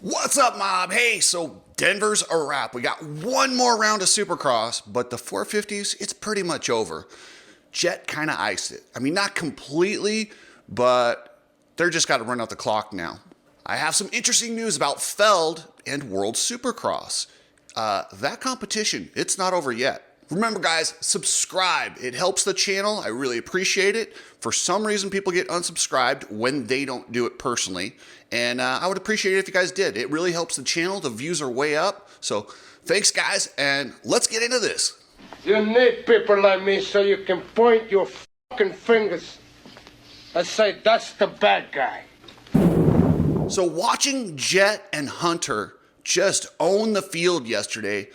What's up, mob? Hey, so Denver's a wrap. We got one more round of Supercross, but the 450s, it's pretty much over. Jett kind of iced it. I mean, not completely, but they're just got to run out the clock now. I have some interesting news about Feld and World Supercross. That competition, it's not over yet. Remember, guys, subscribe. It helps the channel. I really appreciate it. For some reason, people get unsubscribed when they don't do it personally. And I would appreciate it if you guys did. It really helps the channel. The views are way up. So thanks, guys. And let's get into this. You need people like me so you can point your fucking fingers and say, that's the bad guy. So watching Jett and Hunter just own the field yesterday,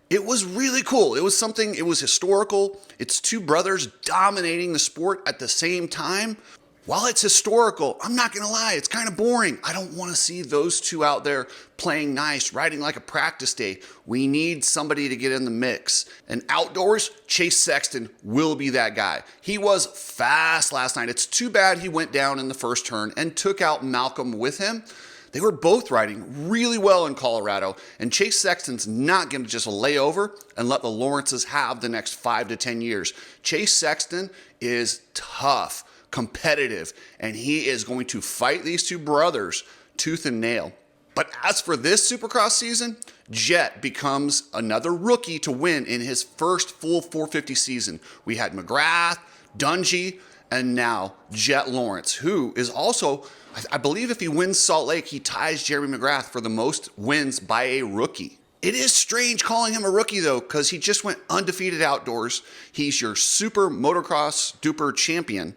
it was really cool. It was historical. It's two brothers dominating the sport at the same time. While it's historical, I'm not gonna lie, it's kind of boring. I don't wanna see those two out there playing nice, riding like a practice day. We need somebody to get in the mix. And outdoors, Chase Sexton will be that guy. He was fast last night. It's too bad he went down in the first turn and took out Malcolm with him. They were both riding really well in Colorado, and Chase Sexton's not going to just lay over and let the Lawrences have the next 5 to 10 years. Chase Sexton is tough, competitive, and he is going to fight these two brothers tooth and nail. But as for this Supercross season, Jett becomes another rookie to win in his first full 450 season. We had McGrath, Dungey, and now Jett Lawrence, who is also, I believe if he wins Salt Lake, he ties Jeremy McGrath for the most wins by a rookie. It is strange calling him a rookie though, because he just went undefeated outdoors. He's your super motocross duper champion.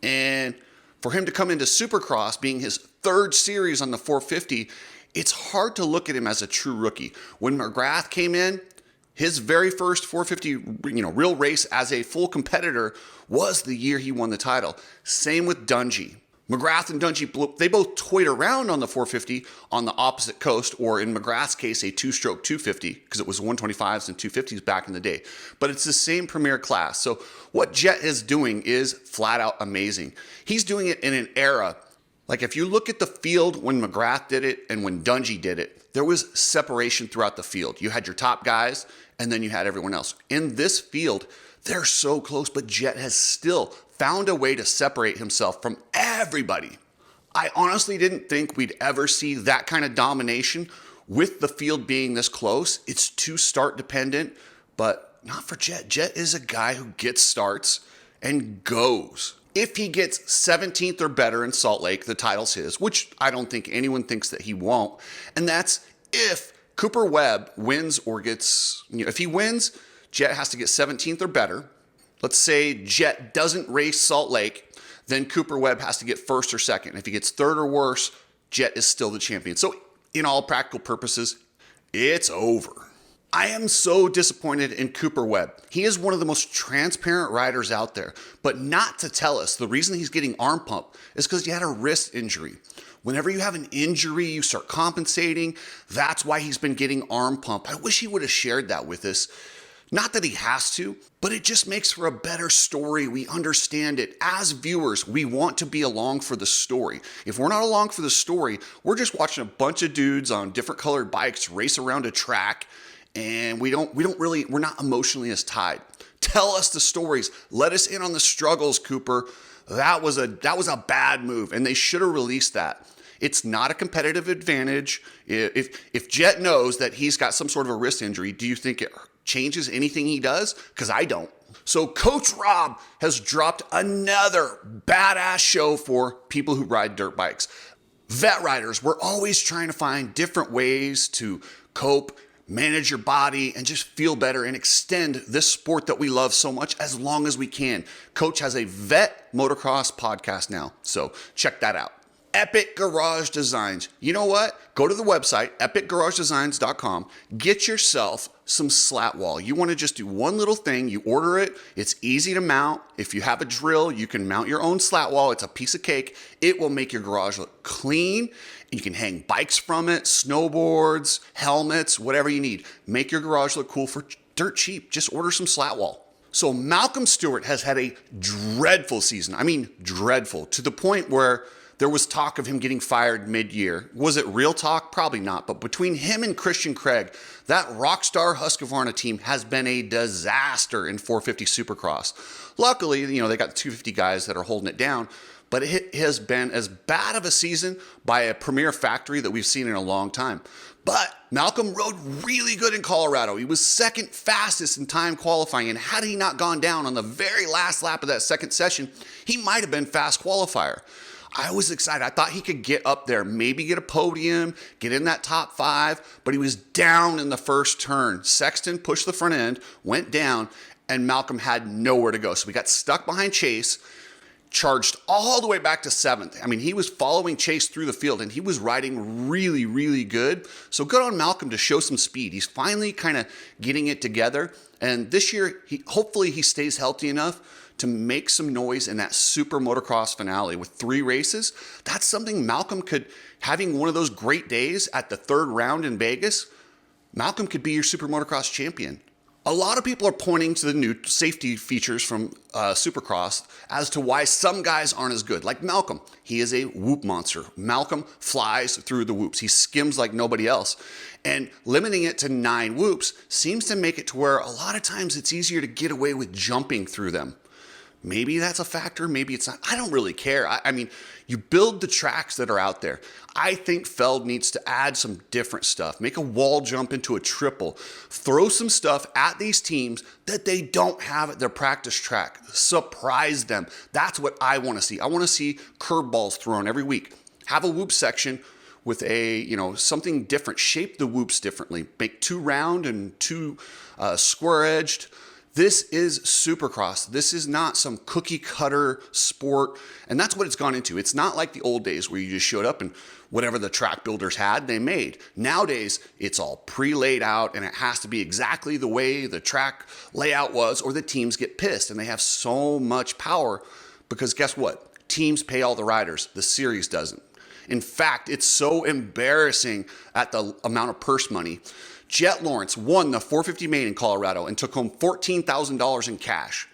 And for him to come into Supercross, being his third series on the 450, it's hard to look at him as a true rookie. When McGrath came in, his very first 450, real race as a full competitor was the year he won the title. Same with Dungey. McGrath and Dungey, they both toyed around on the 450 on the opposite coast, or in McGrath's case, a two-stroke 250, because it was 125s and 250s back in the day. But it's the same premier class. So what Jett is doing is flat out amazing. He's doing it in an era, like if you look at the field when McGrath did it and when Dungey did it, there was separation throughout the field. You had your top guys, and then you had everyone else. In this field, they're so close, but Jett has still found a way to separate himself from everybody. I honestly didn't think we'd ever see that kind of domination with the field being this close. It's too start dependent, but not for Jett. Jett is a guy who gets starts and goes. If he gets 17th or better in Salt Lake, the title's his, which I don't think anyone thinks that he won't. And that's if Cooper Webb wins or gets, if he wins, Jett has to get 17th or better. Let's say Jett doesn't race Salt Lake, then Cooper Webb has to get first or second. If he gets third or worse, Jett is still the champion. So in all practical purposes, it's over. I am so disappointed in Cooper Webb. He is one of the most transparent riders out there, but not to tell us the reason he's getting arm pump is because he had a wrist injury. Whenever you have an injury, you start compensating. That's why he's been getting arm pump. I wish he would have shared that with us. Not that he has to, but it just makes for a better story. We understand it. As viewers, we want to be along for the story. If we're not along for the story, we're just watching a bunch of dudes on different colored bikes race around a track, and we're not emotionally as tied. Tell us the stories. Let us in on the struggles, Cooper. That was a bad move, and they should have released that. It's not a competitive advantage. If Jett knows that he's got some sort of a wrist injury, do you think it changes anything he does? Because I don't. So Coach Rob has dropped another badass show for people who ride dirt bikes. Vet riders, we're always trying to find different ways to cope, manage your body, and just feel better and extend this sport that we love so much as long as we can. Coach has a vet motocross podcast now, so check that out. Epic Garage Designs. You know what? Go to the website, epicgaragedesigns.com. Get yourself some slat wall. You want to just do one little thing. You order it. It's easy to mount. If you have a drill, you can mount your own slat wall. It's a piece of cake. It will make your garage look clean. You can hang bikes from it, snowboards, helmets, whatever you need. Make your garage look cool for dirt cheap. Just order some slat wall. So Malcolm Stewart has had a dreadful season. I mean, dreadful, to the point where There was talk of him getting fired mid-year. Was it real talk? Probably not. But between him and Christian Craig, that Rockstar Husqvarna team has been a disaster in 450 Supercross. Luckily, they got 250 guys that are holding it down, but it has been as bad of a season by a premier factory that we've seen in a long time. But Malcolm rode really good in Colorado. He was second fastest in time qualifying, and had he not gone down on the very last lap of that second session, he might have been fast qualifier. I was excited. I thought he could get up there, maybe get a podium, get in that top 5, but he was down in the first turn. Sexton pushed the front end, went down, and Malcolm had nowhere to go. So we got stuck behind Chase, charged all the way back to 7th. I mean, he was following Chase through the field, and he was riding really, really good. So good on Malcolm to show some speed. He's finally kind of getting it together. And this year, hopefully he stays healthy enough to make some noise in that Super Motocross finale with 3 races. That's something Malcolm could, having one of those great days at the 3rd round in Vegas, Malcolm could be your Super Motocross champion. A lot of people are pointing to the new safety features from Supercross as to why some guys aren't as good. Like Malcolm, he is a whoop monster. Malcolm flies through the whoops. He skims like nobody else. And limiting it to 9 whoops seems to make it to where a lot of times it's easier to get away with jumping through them. Maybe that's a factor, maybe it's not. I don't really care. I mean, you build the tracks that are out there. I think Feld needs to add some different stuff. Make a wall jump into a triple. Throw some stuff at these teams that they don't have at their practice track. Surprise them. That's what I want to see. I want to see curveballs thrown every week. Have a whoop section with something different. Shape the whoops differently. Make 2 round and 2 square-edged. This is Supercross. This is not some cookie cutter sport. And that's what it's gone into. It's not like the old days where you just showed up and whatever the track builders had, they made. Nowadays, it's all pre-laid out and it has to be exactly the way the track layout was, or the teams get pissed. And they have so much power because guess what? Teams pay all the riders. The series doesn't. In fact, it's so embarrassing at the amount of purse money. Jett Lawrence won the 450 main in Colorado and took home $14,000 in cash.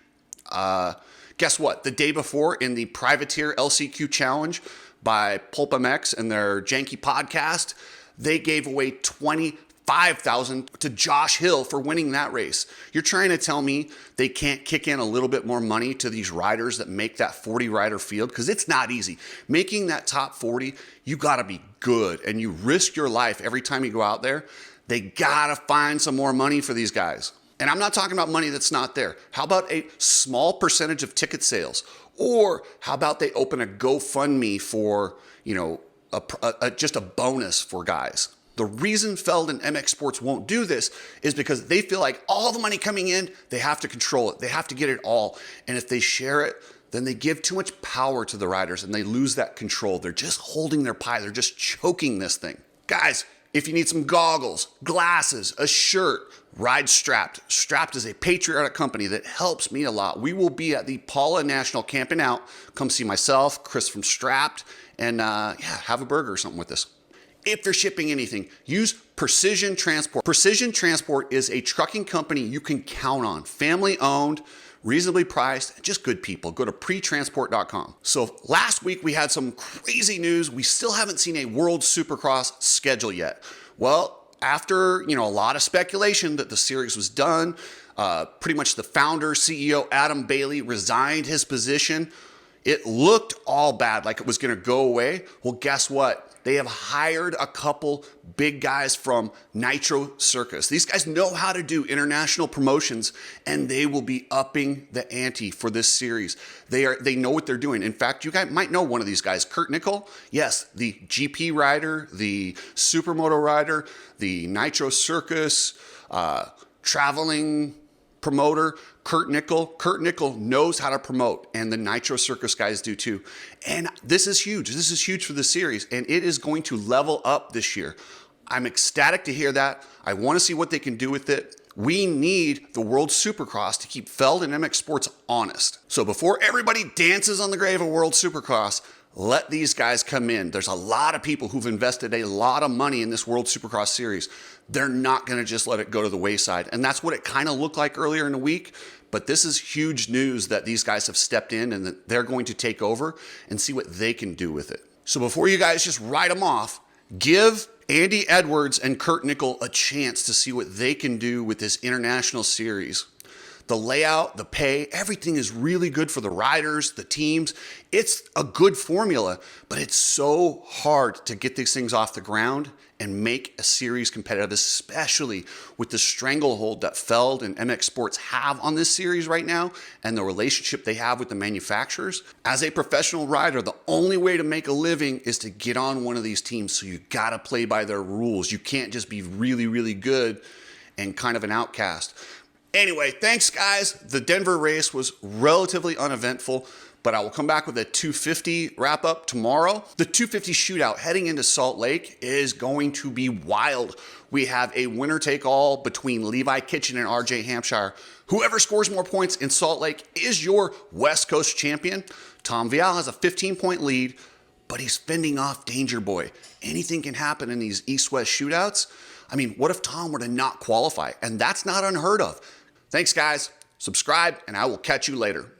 Guess what? The day before in the Privateer LCQ Challenge by Pulp MX and their janky podcast, they gave away $25,000 to Josh Hill for winning that race. You're trying to tell me they can't kick in a little bit more money to these riders that make that 40 rider field? Because it's not easy. Making that top 40, you got to be good and you risk your life every time you go out there. They gotta find some more money for these guys. And I'm not talking about money that's not there. How about a small percentage of ticket sales? Or how about they open a GoFundMe for, just a bonus for guys? The reason Feld and MX Sports won't do this is because they feel like all the money coming in, they have to control it. They have to get it all. And if they share it, then they give too much power to the riders and they lose that control. They're just holding their pie. They're just choking this thing. Guys, if you need some goggles, glasses, a shirt, ride Strapped. Strapped is a patriotic company that helps me a lot. We will be at the Paula National camping out. Come see myself, Chris from Strapped, and have a burger or something with us. If you're shipping anything, use Precision Transport. Precision Transport is a trucking company you can count on. Family owned, reasonably priced, just good people. Go to pretransport.com. So last week we had some crazy news. We still haven't seen a World Supercross schedule yet. Well, after a lot of speculation that the series was done, pretty much the founder, CEO Adam Bailey resigned his position. It looked all bad, like it was going to go away. Well, guess what? They have hired a couple big guys from Nitro Circus. These guys know how to do international promotions, and they will be upping the ante for this series. They know what they're doing. In fact, you guys might know one of these guys, Kurt Nickel. Yes, the GP rider, the Supermoto rider, the Nitro Circus traveling promoter, Kurt Nickel. Kurt Nickel knows how to promote, and the Nitro Circus guys do too. And this is huge. This is huge for the series, and it is going to level up this year. I'm ecstatic to hear that. I want to see what they can do with it. We need the World Supercross to keep Feld and MX Sports honest. So before everybody dances on the grave of World Supercross, let these guys come in. There's a lot of people who've invested a lot of money in this World Supercross series. They're not going to just let it go to the wayside. And that's what it kind of looked like earlier in the week. But this is huge news that these guys have stepped in and that they're going to take over and see what they can do with it. So before you guys just write them off, give Andy Edwards and Kurt Nickel a chance to see what they can do with this international series. The layout, the pay, everything is really good for the riders, the teams. It's a good formula, but it's so hard to get these things off the ground and make a series competitive, especially with the stranglehold that Feld and MX Sports have on this series right now and the relationship they have with the manufacturers. As a professional rider, the only way to make a living is to get on one of these teams, so you gotta play by their rules. You can't just be really, really good and kind of an outcast. Anyway, thanks guys. The Denver race was relatively uneventful, but I will come back with a 250 wrap up tomorrow. The 250 shootout heading into Salt Lake is going to be wild. We have a winner take all between Levi Kitchen and RJ Hampshire. Whoever scores more points in Salt Lake is your West Coast champion. Tom Vial has a 15-point lead, but he's fending off Danger Boy. Anything can happen in these East-West shootouts. I mean, what if Tom were to not qualify? And that's not unheard of. Thanks, guys. Subscribe, and I will catch you later.